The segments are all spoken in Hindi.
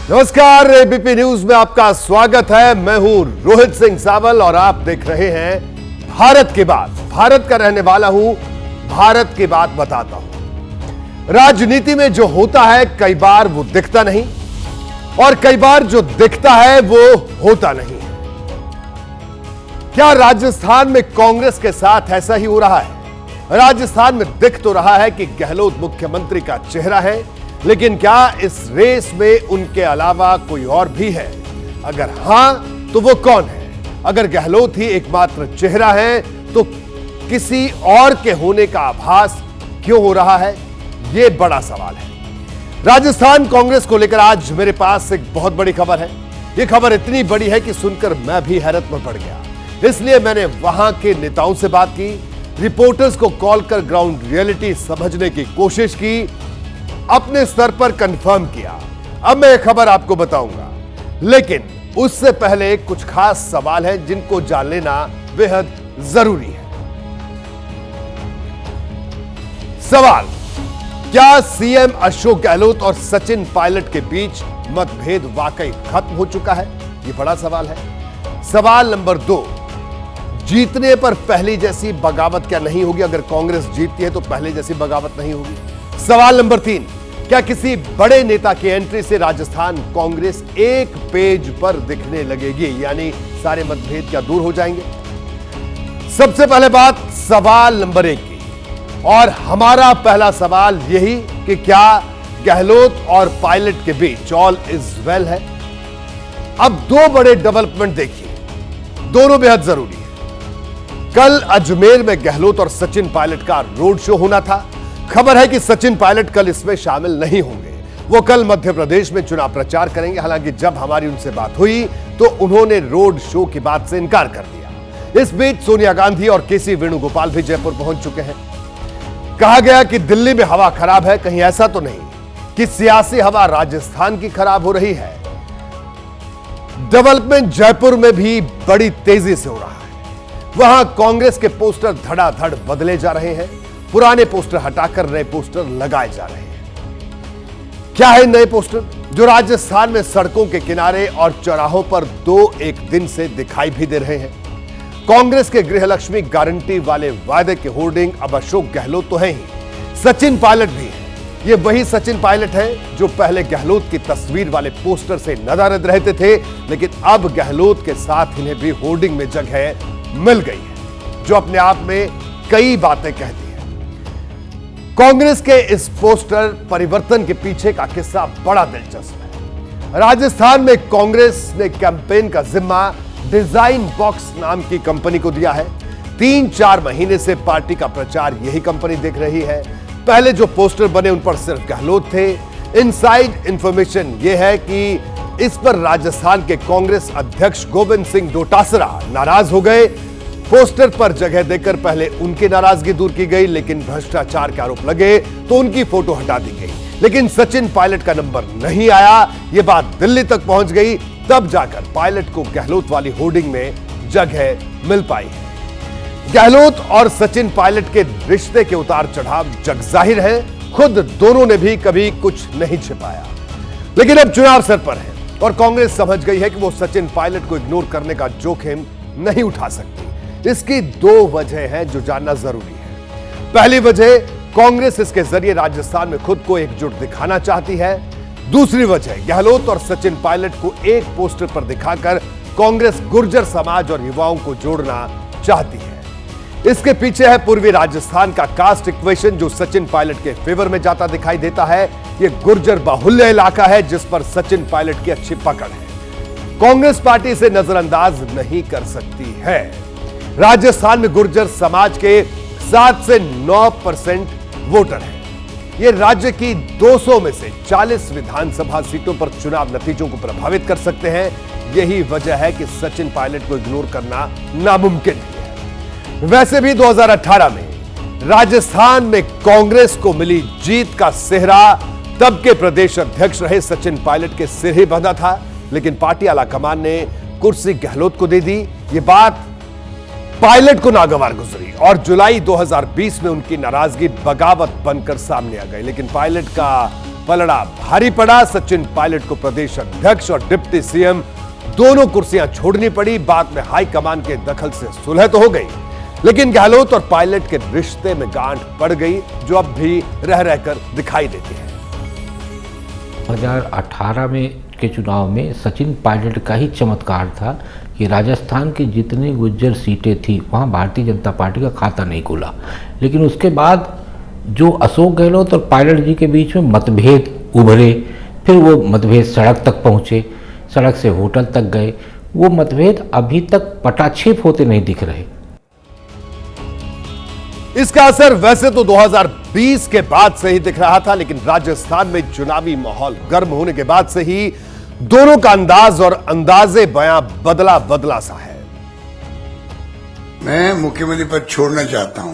नमस्कार, एबीपी न्यूज में आपका स्वागत है। मैं हूं रोहित सिंह सावल और आप देख रहे हैं भारत की बात। भारत का रहने वाला हूं, भारत की बात बताता हूं। राजनीति में जो होता है कई बार वो दिखता नहीं और कई बार जो दिखता है वो होता नहीं। क्या राजस्थान में कांग्रेस के साथ ऐसा ही हो रहा है? राजस्थान में दिख तो रहा है कि गहलोत मुख्यमंत्री का चेहरा है, लेकिन क्या इस रेस में उनके अलावा कोई और भी है? अगर हां तो वो कौन है? अगर गहलोत ही एकमात्र चेहरा है तो किसी और के होने का आभास क्यों हो रहा है? यह बड़ा सवाल है। राजस्थान कांग्रेस को लेकर आज मेरे पास एक बहुत बड़ी खबर है। यह खबर इतनी बड़ी है कि सुनकर मैं भी हैरत में पड़ गया। इसलिए मैंने वहां के नेताओं से बात की, रिपोर्टर्स को कॉल कर ग्राउंड रियलिटी समझने की कोशिश की, अपने स्तर पर कंफर्म किया। अब मैं खबर आपको बताऊंगा, लेकिन उससे पहले कुछ खास सवाल हैं जिनको जान लेना बेहद जरूरी है। सवाल: क्या सीएम अशोक गहलोत और सचिन पायलट के बीच मतभेद वाकई खत्म हो चुका है? यह बड़ा सवाल है। सवाल नंबर 2: जीतने पर पहले जैसी बगावत क्या नहीं होगी? अगर कांग्रेस जीतती है तो पहले जैसी बगावत नहीं होगी। सवाल नंबर 3: क्या किसी बड़े नेता की एंट्री से राजस्थान कांग्रेस एक पेज पर दिखने लगेगी, यानी सारे मतभेद क्या दूर हो जाएंगे? सबसे पहले बात सवाल नंबर 1 की, और हमारा पहला सवाल यही कि क्या गहलोत और पायलट के बीच ऑल इज वेल है? अब दो बड़े डेवलपमेंट देखिए, दोनों बेहद जरूरी है। कल अजमेर में गहलोत और सचिन पायलट का रोड शो होना था। खबर है कि सचिन पायलट कल इसमें शामिल नहीं होंगे। वो कल मध्य प्रदेश में चुनाव प्रचार करेंगे। हालांकि जब हमारी उनसे बात हुई तो उन्होंने रोड शो की बात से इनकार कर दिया। इस बीच सोनिया गांधी और केसी वेणुगोपाल भी जयपुर पहुंच चुके हैं। कहा गया कि दिल्ली में हवा खराब है, कहीं ऐसा तो नहीं कि सियासी हवा राजस्थान की खराब हो रही है। डेवलपमेंट जयपुर में भी बड़ी तेजी से हो रहा है। वहां कांग्रेस के पोस्टर धड़ाधड़ बदले जा रहे हैं। पुराने पोस्टर हटाकर नए पोस्टर लगाए जा रहे हैं। क्या है नए पोस्टर? जो राजस्थान में सड़कों के किनारे और चौराहों पर 2-1 दिन से दिखाई भी दे रहे हैं। कांग्रेस के गृहलक्ष्मी गारंटी वाले वायदे के होर्डिंग अब अशोक गहलोत तो है ही, सचिन पायलट भी है। ये वही सचिन पायलट है जो पहले गहलोत की तस्वीर वाले पोस्टर से नदारद रहते थे, लेकिन अब गहलोत के साथ इन्हें भी होर्डिंग में जगह मिल गई है, जो अपने आप में कई बातें कहती है। कांग्रेस के इस पोस्टर परिवर्तन के पीछे का किस्सा बड़ा दिलचस्प है। राजस्थान में कांग्रेस ने कैंपेन का जिम्मा डिजाइन बॉक्स नाम की कंपनी को दिया है। 3-4 महीने से पार्टी का प्रचार यही कंपनी देख रही है। पहले जो पोस्टर बने उन पर सिर्फ गहलोत थे। इनसाइड इंफॉर्मेशन यह है कि इस पर राजस्थान के कांग्रेस अध्यक्ष गोविंद सिंह डोटासरा नाराज हो गए। पोस्टर पर जगह देकर पहले उनकी नाराजगी दूर की गई, लेकिन भ्रष्टाचार के आरोप लगे तो उनकी फोटो हटा दी गई। लेकिन सचिन पायलट का नंबर नहीं आया। यह बात दिल्ली तक पहुंच गई, तब जाकर पायलट को गहलोत वाली होर्डिंग में जगह मिल पाई है। गहलोत और सचिन पायलट के रिश्ते के उतार चढ़ाव जग जाहिर है। खुद दोनों ने भी कभी कुछ नहीं छिपाया, लेकिन अब चुनाव सर पर है और कांग्रेस समझ गई है कि वो सचिन पायलट को इग्नोर करने का जोखिम नहीं उठा सकती। इसकी 2 वजह हैं जो जानना जरूरी है। पहली वजह, कांग्रेस इसके जरिए राजस्थान में खुद को एकजुट दिखाना चाहती है। दूसरी वजह, गहलोत और सचिन पायलट को एक पोस्टर पर दिखाकर कांग्रेस गुर्जर समाज और युवाओं को जोड़ना चाहती है। इसके पीछे है पूर्वी राजस्थान का कास्ट इक्वेशन, जो सचिन पायलट के फेवर में जाता दिखाई देता है। यह गुर्जर बाहुल्य इलाका है जिस पर सचिन पायलट की अच्छी पकड़ है। कांग्रेस पार्टी से नजरअंदाज नहीं कर सकती है। राजस्थान में गुर्जर समाज के 7 से 9% वोटर हैं। ये राज्य की 200 में से 40 विधानसभा सीटों पर चुनाव नतीजों को प्रभावित कर सकते हैं। यही वजह है कि सचिन पायलट को इग्नोर करना नामुमकिन है। वैसे भी 2018 में राजस्थान में कांग्रेस को मिली जीत का सेहरा तब के प्रदेश अध्यक्ष रहे सचिन पायलट के सिर ही बंधा था, लेकिन पार्टी आलाकमान ने कुर्सी गहलोत को दे दी। ये बात पायलट को नागवार गुजरी और जुलाई 2020 में उनकी नाराजगी बगावत बनकर सामने आ गई। लेकिन पायलट का पलड़ा भारी पड़ा। सचिन पायलट को प्रदेश अध्यक्ष और डिप्टी सीएम दोनों कुर्सियां छोड़नी पड़ी। बाद में हाईकमान के दखल से सुलह तो हो गई, लेकिन गहलोत और पायलट के रिश्ते में गांठ पड़ गई, जो अब भी रह रहकर दिखाई देती है। 2018 में के चुनाव में सचिन पायलट का ही चमत्कार था कि राजस्थान की जितनी गुज्जर सीटें थी वहां भारतीय जनता पार्टी का खाता नहीं खुला। लेकिन उसके बाद जो अशोक गहलोत और पायलट जी के बीच में मतभेद उभरे, फिर वो मतभेद सड़क तक पहुंचे, सड़क से होटल तक गए, वो मतभेद अभी तक पटाक्षेप होते नहीं दिख रहे। इसका असर वैसे तो 2020 के बाद से ही दिख रहा था, लेकिन राजस्थान में चुनावी माहौल गर्म होने के बाद से ही दोनों का अंदाज और अंदाजे बयां बदला सा है। मैं मुख्यमंत्री पद छोड़ना चाहता हूं,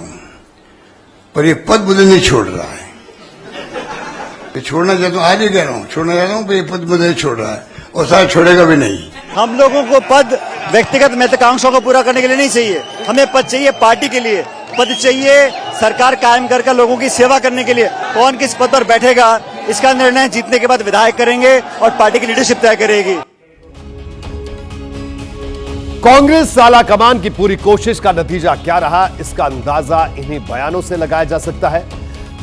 पर ये पद मुझे नहीं छोड़ रहा है। ये छोड़ना चाहता हूं, आज ही कह रहा हूं, छोड़ना चाहता हूं, पर ये पद मुझे नहीं छोड़ रहा है और शायद छोड़ेगा भी नहीं। हम लोगों को पद व्यक्तिगत महत्वाकांक्षाओं को पूरा करने के लिए नहीं चाहिए, हमें पद चाहिए पार्टी के लिए, पद चाहिए सरकार कायम कर लोगों की सेवा करने के लिए। कौन किस पद पर बैठेगा इसका निर्णय जीतने के बाद विधायक करेंगे और पार्टी की लीडरशिप तय करेगी। कांग्रेस साला कमान की पूरी कोशिश का नतीजा क्या रहा, इसका अंदाजा इन्हीं बयानों से लगाया जा सकता है।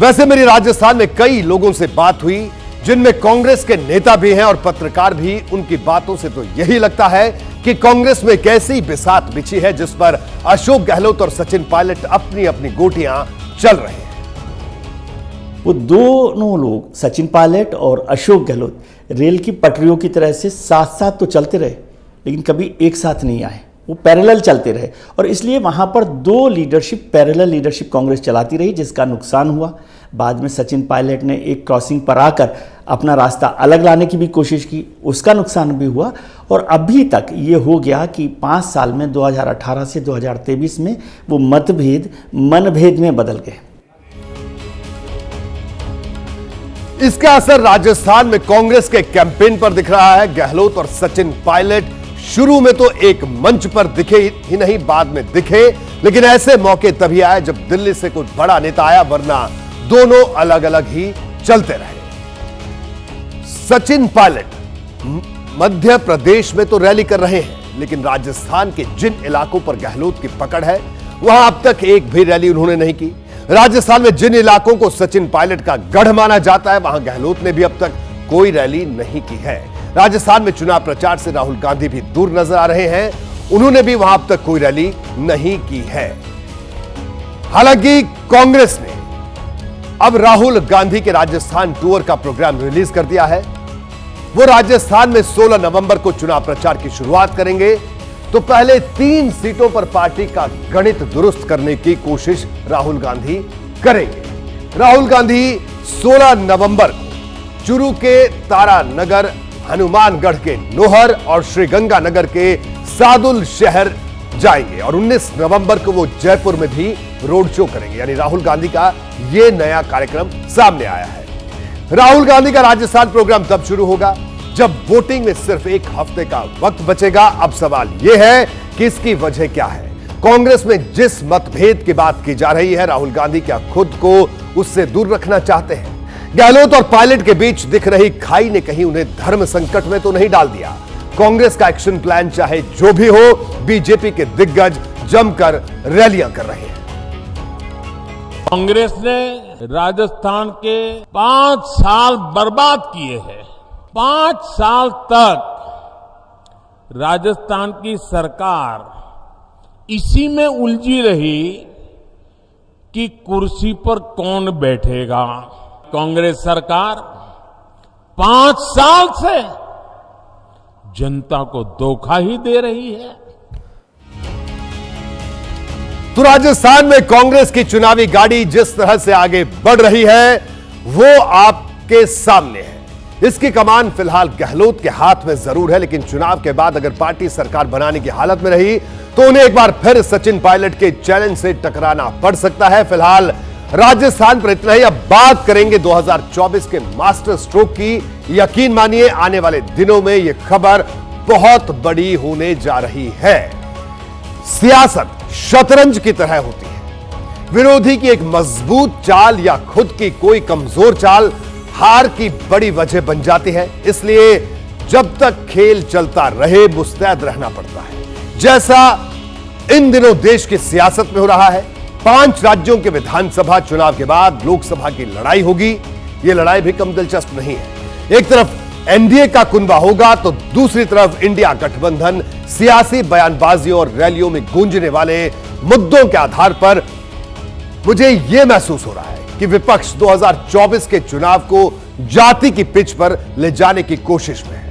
वैसे मेरी राजस्थान में कई लोगों से बात हुई, जिनमें कांग्रेस के नेता भी हैं और पत्रकार भी। उनकी बातों से तो यही लगता है कि कांग्रेस में एक ऐसी बिसात बिछी है जिस पर अशोक गहलोत और सचिन पायलट अपनी अपनी गोटियां चल रहे हैं। वो दोनों लोग, सचिन पायलट और अशोक गहलोत, रेल की पटरियों की तरह से साथ साथ तो चलते रहे, लेकिन कभी एक साथ नहीं आए। वो पैरेलल चलते रहे और इसलिए वहाँ पर दो लीडरशिप, पैरेलल लीडरशिप कांग्रेस चलाती रही, जिसका नुकसान हुआ। बाद में सचिन पायलट ने एक क्रॉसिंग पर आकर अपना रास्ता अलग लाने की भी कोशिश की, उसका नुकसान भी हुआ। और अभी तक ये हो गया कि 5 साल में 2018 से 2023 में वो मतभेद मनभेद में बदल गए। इसका असर राजस्थान में कांग्रेस के कैंपेन पर दिख रहा है। गहलोत और सचिन पायलट शुरू में तो एक मंच पर दिखे ही नहीं, बाद में दिखे, लेकिन ऐसे मौके तभी आए जब दिल्ली से कुछ बड़ा नेता आया, वरना दोनों अलग अलग ही चलते रहे। सचिन पायलट मध्य प्रदेश में तो रैली कर रहे हैं, लेकिन राजस्थान के जिन इलाकों पर गहलोत की पकड़ है, वहां अब तक एक भी रैली उन्होंने नहीं की। राजस्थान में जिन इलाकों को सचिन पायलट का गढ़ माना जाता है, वहां गहलोत ने भी अब तक कोई रैली नहीं की है। राजस्थान में चुनाव प्रचार से राहुल गांधी भी दूर नजर आ रहे हैं, उन्होंने भी वहां अब तक कोई रैली नहीं की है। हालांकि कांग्रेस ने अब राहुल गांधी के राजस्थान टूर का प्रोग्राम रिलीज कर दिया है। वो राजस्थान में 16 नवंबर को चुनाव प्रचार की शुरुआत करेंगे, तो पहले 3 सीटों पर पार्टी का गणित दुरुस्त करने की कोशिश राहुल गांधी करेंगे। राहुल गांधी 16 नवंबर को चुरू के तारानगर, हनुमानगढ़ के नोहर और श्रीगंगानगर के सादुल शहर जाएंगे और 19 नवंबर को वो जयपुर में भी रोड शो करेंगे। यानी राहुल गांधी का ये नया कार्यक्रम सामने आया है। राहुल गांधी का राजस्थान प्रोग्राम तब शुरू होगा जब वोटिंग में सिर्फ एक हफ्ते का वक्त बचेगा। अब सवाल यह है कि इसकी वजह क्या है। कांग्रेस में जिस मतभेद की बात की जा रही है, राहुल गांधी क्या खुद को उससे दूर रखना चाहते हैं? गहलोत और पायलट के बीच दिख रही खाई ने कहीं उन्हें धर्म संकट में तो नहीं डाल दिया? कांग्रेस का एक्शन प्लान चाहे जो भी हो, बीजेपी के दिग्गज जमकर रैलियां कर रहे हैं। कांग्रेस ने राजस्थान के 5 साल बर्बाद किए हैं। 5 साल तक राजस्थान की सरकार इसी में उलझी रही कि कुर्सी पर कौन बैठेगा। कांग्रेस सरकार 5 साल से जनता को धोखा ही दे रही है। तो राजस्थान में कांग्रेस की चुनावी गाड़ी जिस तरह से आगे बढ़ रही है, वो आपके सामने है। इसकी कमान फिलहाल गहलोत के हाथ में जरूर है, लेकिन चुनाव के बाद अगर पार्टी सरकार बनाने की हालत में रही तो उन्हें एक बार फिर सचिन पायलट के चैलेंज से टकराना पड़ सकता है। फिलहाल राजस्थान पर इतना ही। अब बात करेंगे 2024 के मास्टर स्ट्रोक की। यकीन मानिए आने वाले दिनों में यह खबर बहुत बड़ी होने जा रही है। सियासत शतरंज की तरह होती है। विरोधी की एक मजबूत चाल या खुद की कोई कमजोर चाल हार की बड़ी वजह बन जाती है। इसलिए जब तक खेल चलता रहे मुस्तैद रहना पड़ता है, जैसा इन दिनों देश की सियासत में हो रहा है। 5 राज्यों के विधानसभा चुनाव के बाद लोकसभा की लड़ाई होगी। यह लड़ाई भी कम दिलचस्प नहीं है। एक तरफ एनडीए का कुनबा होगा तो दूसरी तरफ इंडिया गठबंधन सियासी बयानबाजी और रैलियों में गूंजने वाले मुद्दों के आधार पर मुझे यह महसूस हो रहा है कि विपक्ष 2024 के चुनाव को जाति की पिच पर ले जाने की कोशिश में है।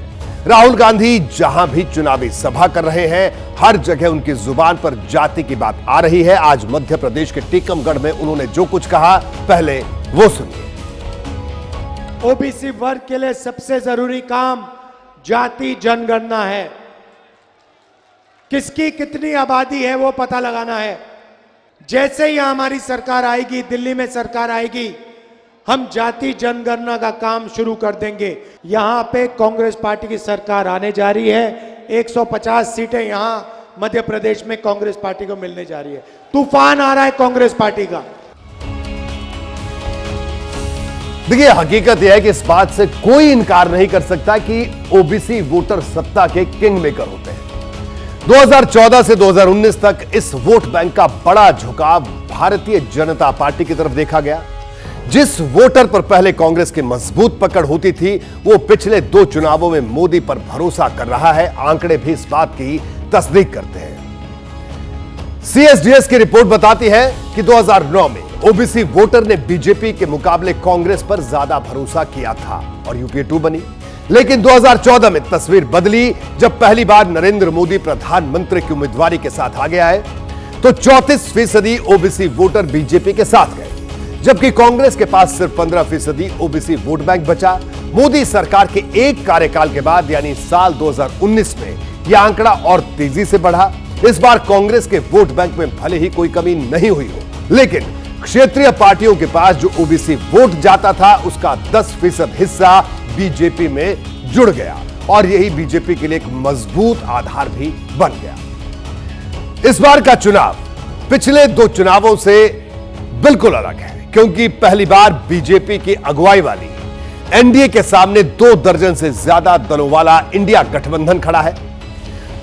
राहुल गांधी जहां भी चुनावी सभा कर रहे हैं, हर जगह उनकी जुबान पर जाति की बात आ रही है। आज मध्य प्रदेश के टीकमगढ़ में उन्होंने जो कुछ कहा, पहले वो सुनिए। ओबीसी वर्ग के लिए सबसे जरूरी काम जाति जनगणना है। किसकी कितनी आबादी है वो पता लगाना है। जैसे ही हमारी सरकार आएगी, दिल्ली में सरकार आएगी, हम जाति जनगणना का काम शुरू कर देंगे। यहां पे कांग्रेस पार्टी की सरकार आने जा रही है। 150 सीटें यहां मध्य प्रदेश में कांग्रेस पार्टी को मिलने जा रही है। तूफान आ रहा है कांग्रेस पार्टी का। देखिए, हकीकत यह है कि इस बात से कोई इनकार नहीं कर सकता कि ओबीसी वोटर सत्ता के किंग मेकर होते हैं। 2014 से 2019 तक इस वोट बैंक का बड़ा झुकाव भारतीय जनता पार्टी की तरफ देखा गया। जिस वोटर पर पहले कांग्रेस की मजबूत पकड़ होती थी, वो पिछले 2 चुनावों में मोदी पर भरोसा कर रहा है। आंकड़े भी इस बात की तस्दीक करते हैं। सीएसडीएस की रिपोर्ट बताती है कि 2009 में ओबीसी वोटर ने बीजेपी के मुकाबले कांग्रेस पर ज्यादा भरोसा किया था और यूपीए 2 बनी। लेकिन 2014 में तस्वीर बदली, जब पहली बार नरेंद्र मोदी प्रधानमंत्री की उम्मीदवारी के साथ आगे आए तो 34% ओबीसी वोटर बीजेपी के साथ गए, जबकि कांग्रेस के पास सिर्फ 15% ओबीसी वोट बैंक बचा। मोदी सरकार के एक कार्यकाल के बाद यानी साल 2019 में यह आंकड़ा और तेजी से बढ़ा। इस बार कांग्रेस के वोट बैंक में भले ही कोई कमी नहीं हुई हो, लेकिन क्षेत्रीय पार्टियों के पास जो ओबीसी वोट जाता था उसका 10% हिस्सा बीजेपी में जुड़ गया और यही बीजेपी के लिए एक मजबूत आधार भी बन गया। इस बार का चुनाव पिछले 2 चुनावों से बिल्कुल अलग है, क्योंकि पहली बार बीजेपी की अगुवाई वाली एनडीए के सामने 2 दर्जन से ज्यादा दलों वाला इंडिया गठबंधन खड़ा है।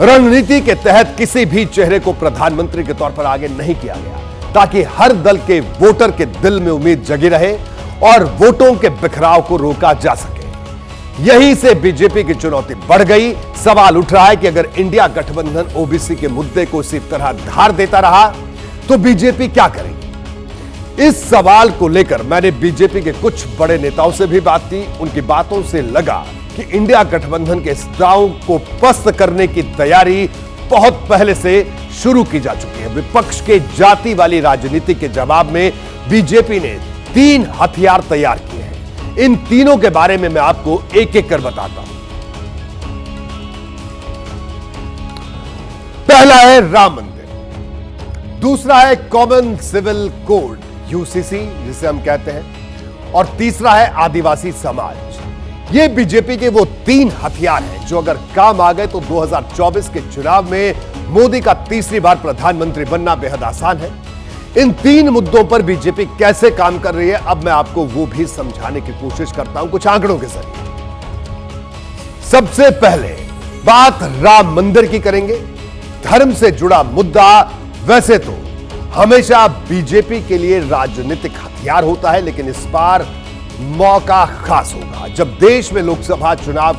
रणनीति के तहत किसी भी चेहरे को प्रधानमंत्री के तौर पर आगे नहीं किया गया, ताकि हर दल के वोटर के दिल में उम्मीद जगी रहे और वोटों के बिखराव को रोका जा सके। यहीं से बीजेपी की चुनौती बढ़ गई। सवाल उठ रहा है कि अगर इंडिया गठबंधन ओबीसी के मुद्दे को इसी तरह धार देता रहा तो बीजेपी क्या करेगी। इस सवाल को लेकर मैंने बीजेपी के कुछ बड़े नेताओं से भी बात की। उनकी बातों से लगा कि इंडिया गठबंधन के इस दांव को पस्त करने की तैयारी बहुत पहले से शुरू की जा चुकी है। विपक्ष के जाति वाली राजनीति के जवाब में बीजेपी ने 3 हथियार तैयार किए हैं। इन तीनों के बारे में मैं आपको एक-एक कर बताता हूं। पहला है राम मंदिर, दूसरा है कॉमन सिविल कोड यूसीसी जिसे हम कहते हैं, और तीसरा है आदिवासी समाज। ये बीजेपी के वो 3 हथियार हैं जो अगर काम आ गए तो 2024 के चुनाव में मोदी का तीसरी बार प्रधानमंत्री बनना बेहद आसान है। इन 3 मुद्दों पर बीजेपी कैसे काम कर रही है, अब मैं आपको वो भी समझाने की कोशिश करता हूं कुछ आंकड़ों के जरिए। सबसे पहले बात राम मंदिर की करेंगे। धर्म से जुड़ा मुद्दा वैसे तो हमेशा बीजेपी के लिए राजनीतिक हथियार होता है, लेकिन इस बार मौका खास होगा। जब देश में लोकसभा चुनाव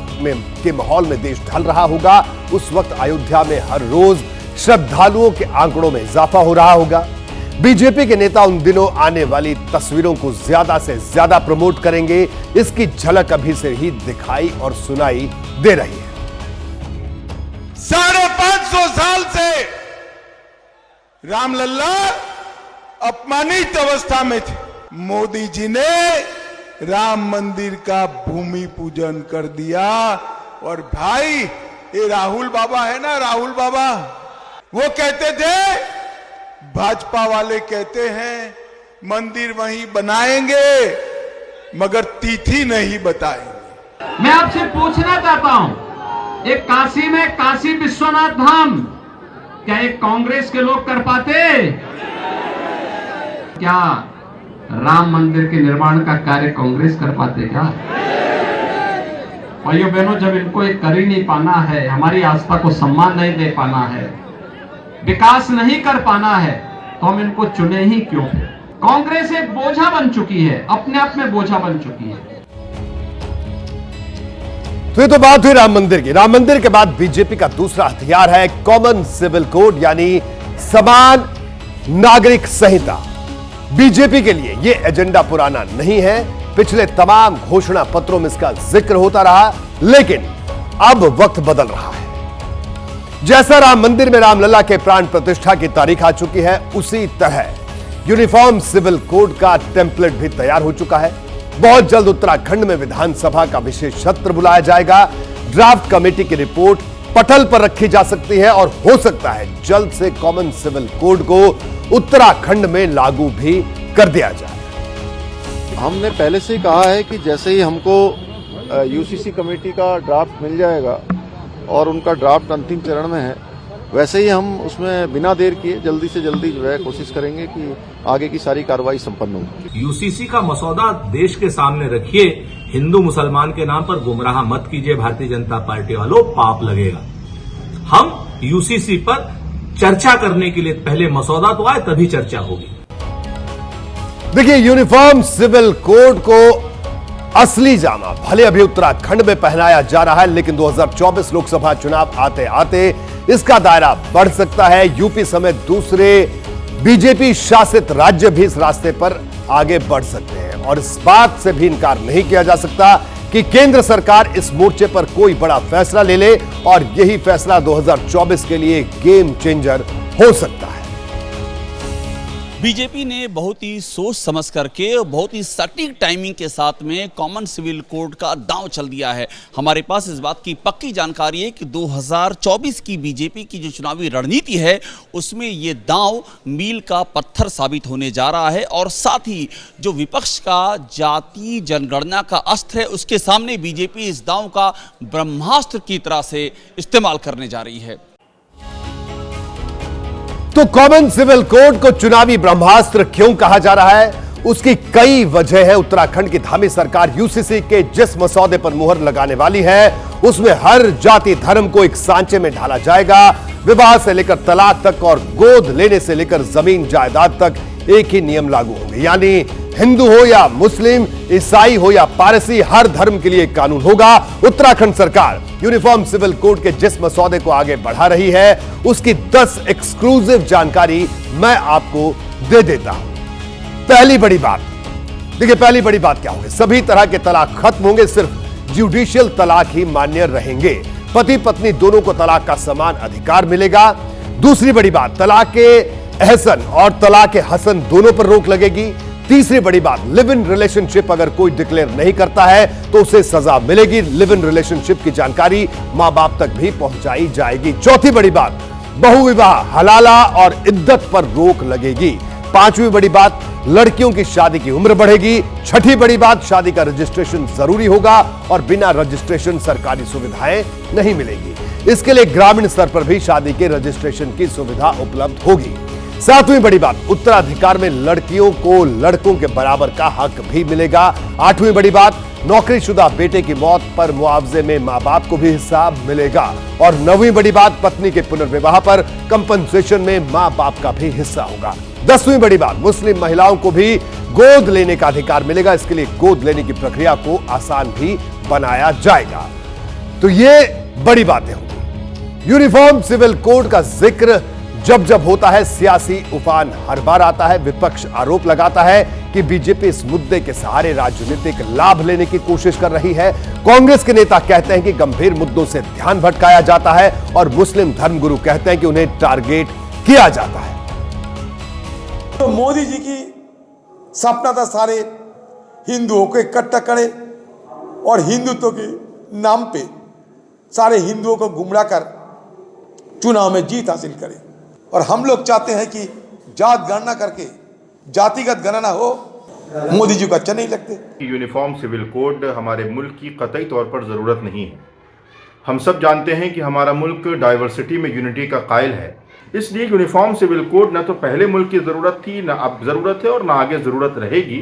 के माहौल में देश ढल रहा होगा, उस वक्त अयोध्या में हर रोज श्रद्धालुओं के आंकड़ों में इजाफा हो रहा होगा। बीजेपी के नेता उन दिनों आने वाली तस्वीरों को ज्यादा से ज्यादा प्रमोट करेंगे। इसकी झलक अभी से ही दिखाई और सुनाई दे रही है। 550 साल से रामलल्ला अपमानित अवस्था में थे। मोदी जी ने राम मंदिर का भूमि पूजन कर दिया। और भाई, ये राहुल बाबा है ना, राहुल बाबा, वो कहते थे, भाजपा वाले कहते हैं मंदिर वहीं बनाएंगे मगर तिथि नहीं बताएंगे। मैं आपसे पूछना चाहता हूं, एक काशी में काशी विश्वनाथ धाम क्या एक कांग्रेस के लोग कर पाते? क्या राम मंदिर के निर्माण का कार्य कांग्रेस कर पाते क्या? भाइयों बहनों, जब इनको ये कर ही नहीं पाना है, हमारी आस्था को सम्मान नहीं दे पाना है, विकास नहीं कर पाना है, तो हम इनको चुने ही क्यों? कांग्रेस एक बोझा बन चुकी है, अपने आप में बोझा बन चुकी है। तो ये तो बात हुई राम मंदिर की। राम मंदिर के बाद बीजेपी का दूसरा हथियार है कॉमन सिविल कोड, यानी समान नागरिक संहिता। बीजेपी के लिए यह एजेंडा पुराना नहीं है, पिछले तमाम घोषणा पत्रों में इसका जिक्र होता रहा, लेकिन अब वक्त बदल रहा है। जैसा राम मंदिर में रामलला के प्राण प्रतिष्ठा की तारीख आ चुकी है, उसी तरह यूनिफॉर्म सिविल कोड का टेम्पलेट भी तैयार हो चुका है। बहुत जल्द उत्तराखंड में विधानसभा का विशेष सत्र बुलाया जाएगा। ड्राफ्ट कमेटी की रिपोर्ट पटल पर रखी जा सकती है और हो सकता है जल्द से कॉमन सिविल कोड को उत्तराखंड में लागू भी कर दिया जाए। हमने पहले से ही कहा है कि जैसे ही हमको यूसीसी कमेटी का ड्राफ्ट मिल जाएगा और उनका ड्राफ्ट अंतिम चरण में है, वैसे ही हम उसमें बिना देर किए जल्दी से जल्दी जो है कोशिश करेंगे कि आगे की सारी कार्रवाई संपन्न हो। यूसीसी का मसौदा देश के सामने रखिए, हिंदू मुसलमान के नाम पर गुमराह मत कीजिए भारतीय जनता पार्टी वालों, पाप लगेगा। हम यूसीसी पर चर्चा करने के लिए पहले मसौदा तो आए तभी चर्चा होगी। देखिए, यूनिफॉर्म सिविल कोड को असली जामा भले अभी उत्तराखंड में पहनाया जा रहा है, लेकिन 2024 लोकसभा चुनाव आते आते इसका दायरा बढ़ सकता है। यूपी समेत दूसरे बीजेपी शासित राज्य भी इस रास्ते पर आगे बढ़ सकते हैं और इस बात से भी इनकार नहीं किया जा सकता कि केंद्र सरकार इस मोर्चे पर कोई बड़ा फैसला ले ले और यही फैसला 2024 के लिए गेम चेंजर हो सकता है। बीजेपी ने बहुत ही सोच समझ करके बहुत ही सटीक टाइमिंग के साथ में कॉमन सिविल कोड का दांव चल दिया है। हमारे पास इस बात की पक्की जानकारी है कि 2024 की बीजेपी की जो चुनावी रणनीति है उसमें ये दांव मील का पत्थर साबित होने जा रहा है और साथ ही जो विपक्ष का जाति जनगणना का अस्त्र है उसके सामने बीजेपी इस दांव का ब्रह्मास्त्र की तरह से इस्तेमाल करने जा रही है। तो कॉमन सिविल कोड को चुनावी ब्रह्मास्त्र क्यों कहा जा रहा है? उसकी कई वजह है। उत्तराखंड की धामी सरकार यूसीसी के जिस मसौदे पर मुहर लगाने वाली है उसमें हर जाति धर्म को एक सांचे में ढाला जाएगा। विवाह से लेकर तलाक तक और गोद लेने से लेकर जमीन जायदाद तक एक ही नियम लागू होंगे, यानी हिंदू हो या मुस्लिम, ईसाई हो या पारसी, हर धर्म के लिए कानून होगा। उत्तराखंड सरकार यूनिफॉर्म सिविल कोड के जिस मसौदे को आगे बढ़ा रही है उसकी 10 एक्सक्लूसिव जानकारी मैं आपको दे देता हूं। पहली बड़ी बात, देखिए पहली बड़ी बात क्या होगी? सभी तरह के तलाक खत्म होंगे, सिर्फ जुडिशियल तलाक ही मान्य रहेंगे। पति पत्नी दोनों को तलाक का समान अधिकार मिलेगा। दूसरी बड़ी बात, तलाक के एहसन और तलाक के हसन दोनों पर रोक लगेगी। तीसरी बड़ी बात, लिव इन रिलेशनशिप अगर कोई डिक्लेयर नहीं करता है तो उसे सजा मिलेगी। लिव इन रिलेशनशिप की जानकारी मां बाप तक भी पहुंचाई जाएगी। चौथी बड़ी बात, बहुविवाह, हलाला और इद्दत पर रोक लगेगी। पांचवी बड़ी बात, लड़कियों की शादी की उम्र बढ़ेगी। छठी बड़ी बात, शादी का रजिस्ट्रेशन जरूरी होगा और बिना रजिस्ट्रेशन सरकारी सुविधाएं नहीं मिलेगी। इसके लिए ग्रामीण स्तर पर भी शादी के रजिस्ट्रेशन की सुविधा उपलब्ध होगी। सातवीं बड़ी बात, उत्तराधिकार में लड़कियों को लड़कों के बराबर का हक भी मिलेगा। आठवीं बड़ी बात, नौकरीशुदा बेटे की मौत पर मुआवजे में मां बाप को भी हिस्सा मिलेगा। और नौवीं बड़ी बात, पत्नी के पुनर्विवाह पर कंपनसेशन में मां बाप का भी हिस्सा होगा। 10वीं बड़ी बात, मुस्लिम महिलाओं को भी गोद लेने का अधिकार मिलेगा। इसके लिए गोद लेने की प्रक्रिया को आसान भी बनाया जाएगा। तो ये बड़ी बातें होंगी। यूनिफॉर्म सिविल कोड का जिक्र जब जब होता है सियासी उफान हर बार आता है। विपक्ष आरोप लगाता है कि बीजेपी इस मुद्दे के सहारे राजनीतिक लाभ लेने की कोशिश कर रही है। कांग्रेस के नेता कहते हैं कि गंभीर मुद्दों से ध्यान भटकाया जाता है और मुस्लिम धर्मगुरु कहते हैं कि उन्हें टारगेट किया जाता है। तो मोदी जी की सपना था सारे हिंदुओं को इकट्ठा करे और हिंदुत्व के नाम पे सारे हिंदुओं को गुमराह कर चुनाव में जीत हासिल करे। और हम लोग चाहते हैं कि जात गणना करके जातिगत गणना हो। मोदी जी को अच्छा नहीं लगते। यूनिफॉर्म सिविल कोड हमारे मुल्क की कतई तौर पर ज़रूरत नहीं है। हम सब जानते हैं कि हमारा मुल्क डाइवर्सिटी में यूनिटी का कायल है, इसलिए यूनिफॉर्म सिविल कोड न तो पहले मुल्क की जरूरत थी, न अब जरूरत है और न आगे जरूरत रहेगी।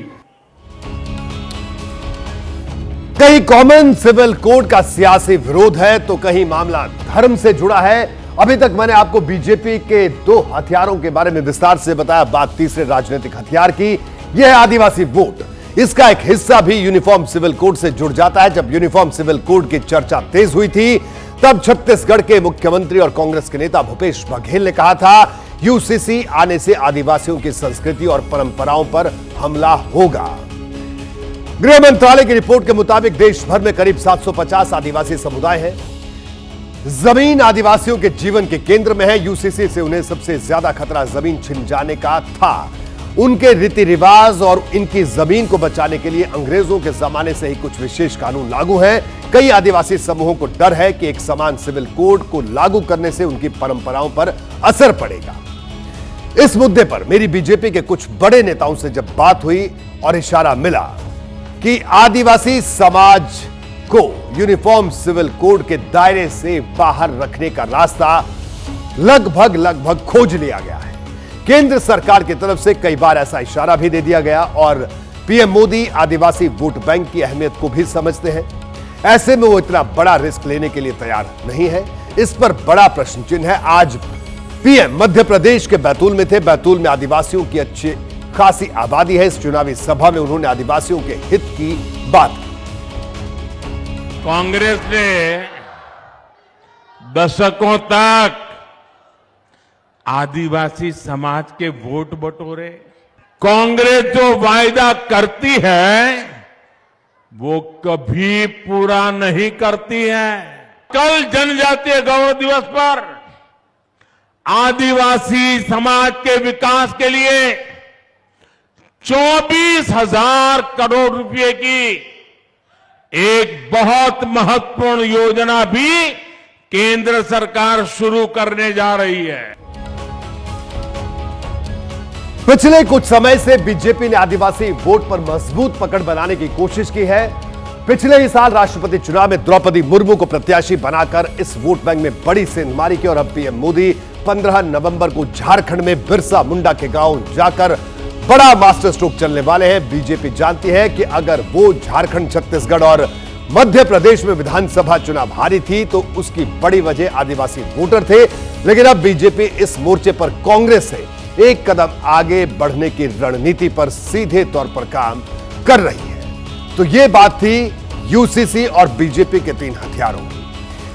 कहीं कॉमन सिविल कोड का सियासी विरोध है तो कहीं मामला धर्म से जुड़ा है। अभी तक मैंने आपको बीजेपी के 2 हथियारों के बारे में विस्तार से बताया। बात तीसरे राजनीतिक हथियार की, यह है आदिवासी वोट। इसका एक हिस्सा भी यूनिफॉर्म सिविल कोड से जुड़ जाता है। जब यूनिफॉर्म सिविल कोड की चर्चा तेज हुई थी तब छत्तीसगढ़ के मुख्यमंत्री और कांग्रेस के नेता भूपेश बघेल ने कहा था यूसीसी आने से आदिवासियों की संस्कृति और परंपराओं पर हमला होगा। गृह मंत्रालय की रिपोर्ट के मुताबिक देश भर में करीब 750 आदिवासी समुदाय हैं। जमीन आदिवासियों के जीवन के केंद्र में है। यूसीसी से उन्हें सबसे ज्यादा खतरा जमीन छिन जाने का था। उनके रीति रिवाज और इनकी जमीन को बचाने के लिए अंग्रेजों के जमाने से ही कुछ विशेष कानून लागू हैं। कई आदिवासी समूहों को डर है कि एक समान सिविल कोड को लागू करने से उनकी परंपराओं पर असर पड़ेगा। इस मुद्दे पर मेरी बीजेपी के कुछ बड़े नेताओं से जब बात हुई और इशारा मिला कि आदिवासी समाज को यूनिफॉर्म सिविल कोड के दायरे से बाहर रखने का रास्ता लगभग खोज लिया गया है। केंद्र सरकार की तरफ से कई बार ऐसा इशारा भी दे दिया गया और पीएम मोदी आदिवासी वोट बैंक की अहमियत को भी समझते हैं। ऐसे में वो इतना बड़ा रिस्क लेने के लिए तैयार नहीं है। इस पर बड़ा प्रश्न चिन्ह है। आज पीएम मध्य प्रदेश के बैतूल में थे। बैतूल में आदिवासियों की अच्छी खासी आबादी है। इस चुनावी सभा में उन्होंने आदिवासियों के हित की बात की। कांग्रेस ने दशकों तक आदिवासी समाज के वोट बटोरे। कांग्रेस जो वायदा करती है वो कभी पूरा नहीं करती है। कल जनजातीय गौरव दिवस पर आदिवासी समाज के विकास के लिए 24,000 करोड़ रुपए की एक बहुत महत्वपूर्ण योजना भी केंद्र सरकार शुरू करने जा रही है। पिछले कुछ समय से बीजेपी ने आदिवासी वोट पर मजबूत पकड़ बनाने की कोशिश की है। पिछले ही साल राष्ट्रपति चुनाव में द्रौपदी मुर्मू को प्रत्याशी बनाकर इस वोट बैंक में बड़ी सेंधमारी की और अब पीएम मोदी 15 नवंबर को झारखंड में बिरसा मुंडा के गांव जाकर बड़ा मास्टर स्ट्रोक चलने वाले हैं। बीजेपी जानती है कि अगर वो झारखंड, छत्तीसगढ़ और मध्य प्रदेश में विधानसभा चुनाव हारी थी तो उसकी बड़ी वजह आदिवासी वोटर थे। लेकिन अब बीजेपी इस मोर्चे पर कांग्रेस से एक कदम आगे बढ़ने की रणनीति पर सीधे तौर पर काम कर रही है। तो यह बात थी यूसीसी और बीजेपी के 3 हथियारों की।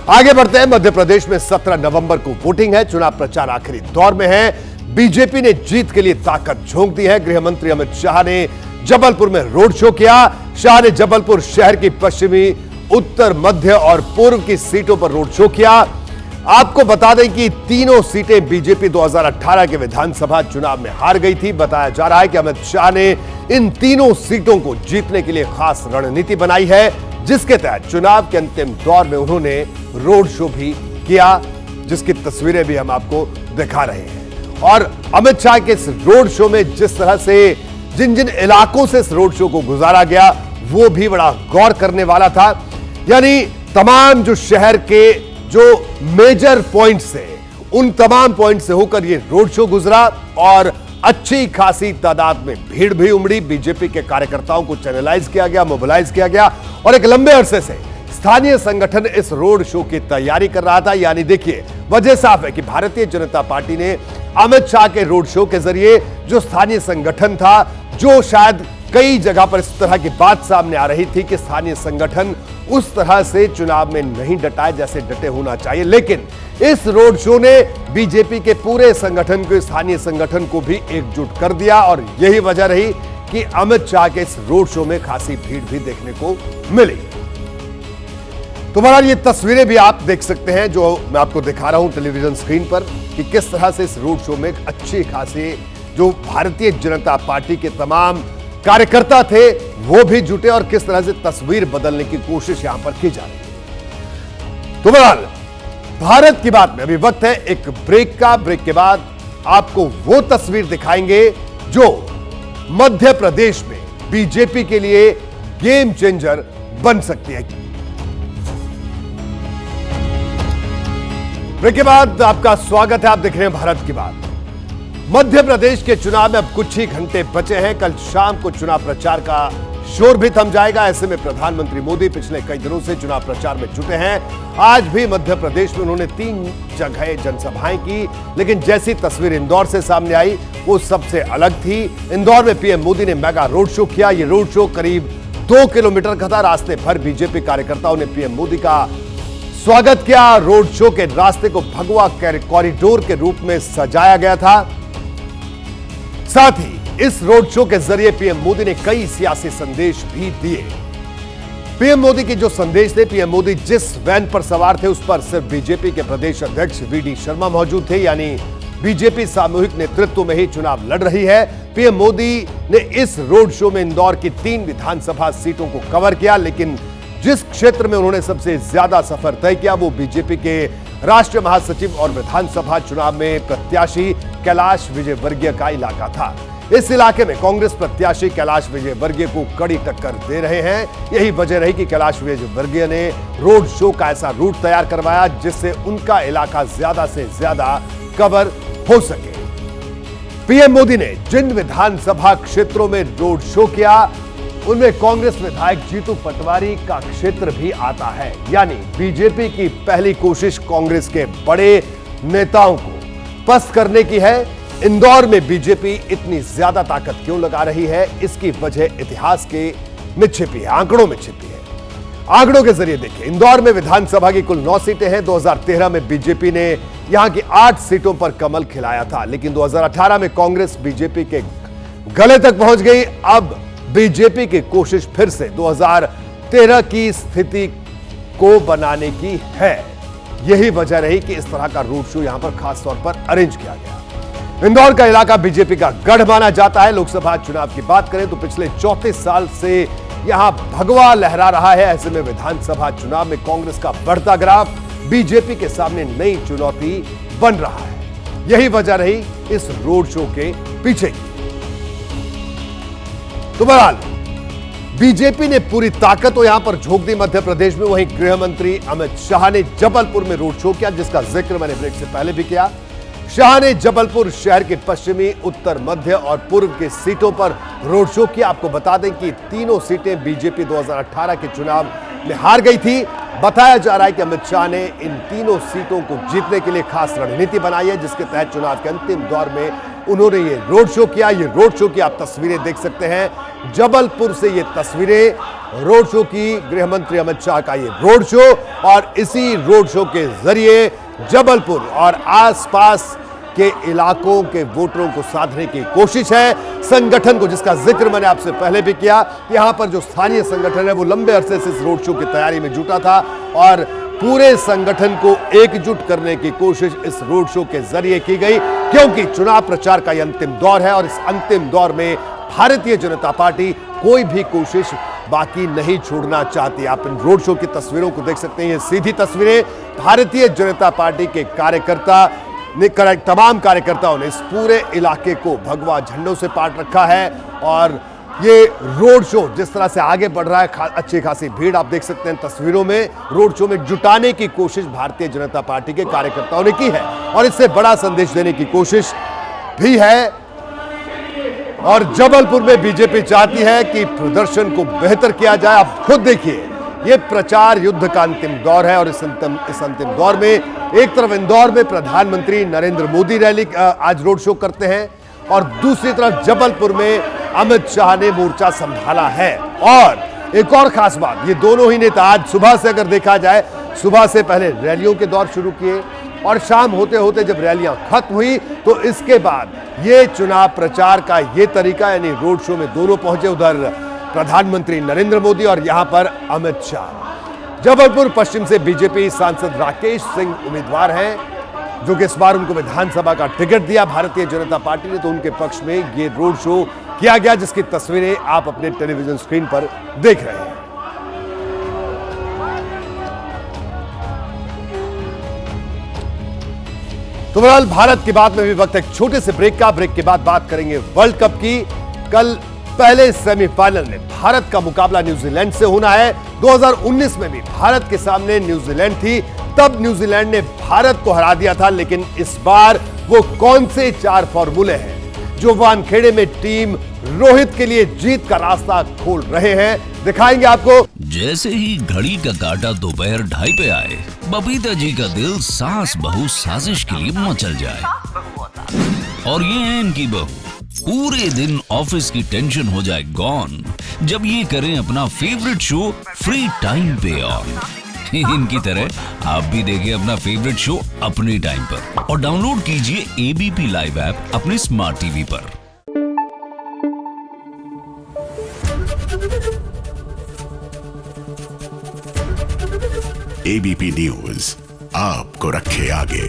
आगे बढ़ते हैं। मध्य प्रदेश में 17 नवंबर को वोटिंग है। चुनाव प्रचार आखिरी दौर में है। बीजेपी ने जीत के लिए ताकत झोंक दी है। गृह मंत्री अमित शाह ने जबलपुर में रोड शो किया। शाह ने जबलपुर शहर की पश्चिमी, उत्तर, मध्य और पूर्व की सीटों पर रोड शो किया। आपको बता दें कि तीनों सीटें बीजेपी 2018 के विधानसभा चुनाव में हार गई थी। बताया जा रहा है कि अमित शाह ने इन तीनों सीटों को जीतने के लिए खास रणनीति बनाई है, जिसके तहत चुनाव के अंतिम दौर में उन्होंने रोड शो भी किया, जिसकी तस्वीरें भी हम आपको दिखा रहे हैं। और अमित शाह के इस रोड शो में जिस तरह से जिन जिन इलाकों से इस रोड शो को गुजारा गया वो भी बड़ा गौर करने वाला था। यानी तमाम जो शहर के जो मेजर पॉइंट्स थे उन तमाम पॉइंट से होकर ये रोड शो गुजरा और अच्छी खासी तादाद में भीड़ भी उमड़ी। बीजेपी के कार्यकर्ताओं को चैनलाइज किया गया, मोबिलाइज किया गया और एक लंबे अरसे से स्थानीय संगठन इस रोड शो की तैयारी कर रहा था। यानी देखिए, वजह साफ है कि भारतीय जनता पार्टी ने अमित शाह के रोड शो के जरिए जो स्थानीय संगठन था, जो शायद कई जगह पर इस तरह की बात सामने आ रही थी कि स्थानीय संगठन उस तरह से चुनाव में नहीं डटाए जैसे डटे होना चाहिए, लेकिन इस रोड शो ने बीजेपी के पूरे संगठन को, स्थानीय संगठन को भी एकजुट कर दिया और यही वजह रही कि अमित शाह के इस रोड शो में खासी भीड़ भी देखने को मिली। तो बहरहाल ये तस्वीरें भी आप देख सकते हैं जो मैं आपको दिखा रहा हूं टेलीविजन स्क्रीन पर कि किस तरह से इस रोड शो में अच्छी खासी जो भारतीय जनता पार्टी के तमाम कार्यकर्ता थे वो भी जुटे और किस तरह से तस्वीर बदलने की कोशिश यहां पर की जा रही है। तो बहरहाल भारत की बात में अभी वक्त है एक ब्रेक का। ब्रेक के बाद आपको वो तस्वीर दिखाएंगे जो मध्य प्रदेश में बीजेपी के लिए गेम चेंजर बन सकती है। ब्रेक के बाद आपका स्वागत है। आप देख रहे हैं भारत की बात। मध्य प्रदेश के चुनाव में अब कुछ ही घंटे बचे हैं। कल शाम को चुनाव प्रचार का शोर भी थम जाएगा। ऐसे में प्रधानमंत्री मोदी पिछले कई दिनों से चुनाव प्रचार में जुटे हैं। आज भी मध्य प्रदेश में उन्होंने 3 जगह जनसभाएं की, लेकिन जैसी तस्वीर इंदौर से सामने आई वो सबसे अलग थी। इंदौर में पीएम मोदी ने मेगा रोड शो किया। ये रोड शो करीब 2 किलोमीटर का था। रास्ते भर बीजेपी कार्यकर्ताओं ने पीएम मोदी का स्वागत किया। रोड शो के रास्ते को भगवा कॉरिडोर के रूप में सजाया गया था। साथ ही इस रोड शो के जरिए पीएम मोदी ने कई सियासी संदेश भी दिए। पीएम मोदी के जो संदेश थे, पीएम मोदी जिस वैन पर सवार थे उस पर सिर्फ बीजेपी के प्रदेश अध्यक्ष वीडी शर्मा मौजूद थे, यानी बीजेपी सामूहिक नेतृत्व में ही चुनाव लड़ रही है। पीएम मोदी ने इस रोड शो में इंदौर की 3 विधानसभा सीटों को कवर किया, लेकिन जिस क्षेत्र में उन्होंने सबसे ज्यादा सफर तय किया वो बीजेपी के राष्ट्रीय महासचिव और विधानसभा चुनाव में प्रत्याशी कैलाश विजयवर्गीय का इलाका था। इस इलाके में कांग्रेस प्रत्याशी कैलाश विजयवर्गीय को कड़ी टक्कर दे रहे हैं। यही वजह रही कि कैलाश विजयवर्गीय ने रोड शो का ऐसा रूट तैयार करवाया जिससे उनका इलाका ज्यादा से ज्यादा कवर हो सके। पीएम मोदी ने जिन विधानसभा क्षेत्रों में रोड शो किया उनमें कांग्रेस विधायक जीतू पटवारी का क्षेत्र भी आता है, यानी बीजेपी की पहली कोशिश कांग्रेस के बड़े नेताओं को पस्त करने की है। इंदौर में बीजेपी इतनी ज्यादा ताकत क्यों लगा रही है, इसकी वजह इतिहास के में छिपी है, आंकड़ों में छिपी है। आंकड़ों के जरिए देखिए, इंदौर में विधानसभा की कुल 9 सीटें हैं। 2013 में बीजेपी ने यहां की 8 सीटों पर कमल खिलाया था, लेकिन 2018 में कांग्रेस बीजेपी के गले तक पहुंच गई। अब बीजेपी की कोशिश फिर से 2013 की स्थिति को बनाने की है। यही वजह रही कि इस तरह का रोड शो यहां पर खास तौर पर अरेंज किया गया। इंदौर का इलाका बीजेपी का गढ़ माना जाता है। लोकसभा चुनाव की बात करें तो पिछले 34 साल से यहां भगवा लहरा रहा है। ऐसे में विधानसभा चुनाव में कांग्रेस का बढ़ता ग्राफ बीजेपी के सामने नई चुनौती बन रहा है। यही वजह रही इस रोड शो के पीछे की। तो बहरहाल बीजेपी ने पूरी ताकत तो यहां पर झोंक दी मध्य प्रदेश में। वहीं गृह मंत्री अमित शाह ने जबलपुर में रोड शो किया, जिसका जिक्र मैंने ब्रेक से पहले भी किया। शाह ने जबलपुर शहर के पश्चिमी, उत्तर, मध्य और पूर्व के सीटों पर रोड शो किया। आपको बता दें कि तीनों सीटें बीजेपी 2018 के चुनाव में हार गई थी। बताया जा रहा है कि अमित शाह ने इन तीनों सीटों को जीतने के लिए खास रणनीति बनाई है, जिसके तहत चुनाव के अंतिम दौर में उन्होंने ये रोड शो किया। ये रोड शो की आप तस्वीरें देख सकते हैं। जबलपुर से ये तस्वीरें रोड शो की, गृह मंत्री अमित शाह का ये रोड शो, और इसी रोड शो के जरिए जबलपुर और आसपास के इलाकों के वोटरों को साधने की कोशिश है। संगठन को, जिसका जिक्र मैंने आपसे पहले भी किया, यहां पर जो स्थानीय संगठन है वो लंबे अरसे से इस रोड शो की तैयारी में जुटा था और पूरे संगठन को एकजुट करने की कोशिश इस रोड शो के जरिए की गई, क्योंकि चुनाव प्रचार का यह अंतिम दौर है और इस अंतिम दौर में भारतीय जनता पार्टी कोई भी कोशिश बाकी नहीं छोड़ना चाहती। आप इन रोड शो की तस्वीरों को देख सकते हैं। ये सीधी तस्वीरें भारतीय जनता पार्टी के तमाम कार्यकर्ताओं ने इस पूरे इलाके को भगवा झंडों से पाट रखा है और ये रोड शो जिस तरह से आगे बढ़ रहा है, अच्छी खासी भीड़ आप देख सकते हैं तस्वीरों में। रोड शो में जुटाने की कोशिश भारतीय जनता पार्टी के कार्यकर्ताओं ने की है और इससे बड़ा संदेश देने की कोशिश भी है। और जबलपुर में बीजेपी चाहती है कि प्रदर्शन को बेहतर किया जाए। आप खुद देखिए, ये प्रचार युद्ध का अंतिम दौर है और इस अंतिम दौर में एक तरफ इंदौर में प्रधानमंत्री नरेंद्र मोदी रैली आज रोड शो करते हैं और दूसरी तरफ जबलपुर में अमित शाह ने मोर्चा संभाला है। और एक और खास बात, ये दोनों ही नेता आज सुबह से अगर देखा जाए, सुबह से पहले रैलियों के दौर शुरू किए और शाम होते होते जब रैलियां खत्म हुई तो इसके बाद ये चुनाव प्रचार का ये तरीका, यानी रोड शो में दोनों पहुंचे, उधर प्रधानमंत्री नरेंद्र मोदी और यहां पर अमित शाह। जबलपुर पश्चिम से बीजेपी सांसद राकेश सिंह उम्मीदवार हैं, जो कि इस बार उनको विधानसभा का टिकट दिया भारतीय जनता पार्टी ने, तो उनके पक्ष में ये रोड शो किया गया, जिसकी तस्वीरें आप अपने टेलीविजन स्क्रीन पर देख रहे हैं। तो बहरहाल भारत की बात में भी वक्त एक छोटे से ब्रेक का। ब्रेक के बाद बात करेंगे वर्ल्ड कप की। कल पहले सेमीफाइनल में भारत का मुकाबला न्यूजीलैंड से होना है। 2019 में भी भारत के सामने न्यूजीलैंड थी, तब न्यूजीलैंड ने भारत को हरा दिया था, लेकिन इस बार वो कौन से 4 फॉर्मूले हैं जो वानखेड़े में टीम रोहित के लिए जीत का रास्ता खोल रहे हैं, दिखाएंगे आपको। जैसे ही घड़ी का काटा दोपहर 2:30 पे आए, बबीता जी का दिल सास बहू साजिश के लिए मचल जाए। और ये है इनकी बहू, पूरे दिन ऑफिस की टेंशन हो जाए गॉन जब ये करें अपना फेवरेट शो फ्री टाइम पे ऑन। इनकी तरह आप भी देखिए अपना फेवरेट शो अपने टाइम पर और डाउनलोड कीजिए एबीपी लाइव ऐप अपने स्मार्ट टीवी पर। एबीपी न्यूज आपको रखे आगे।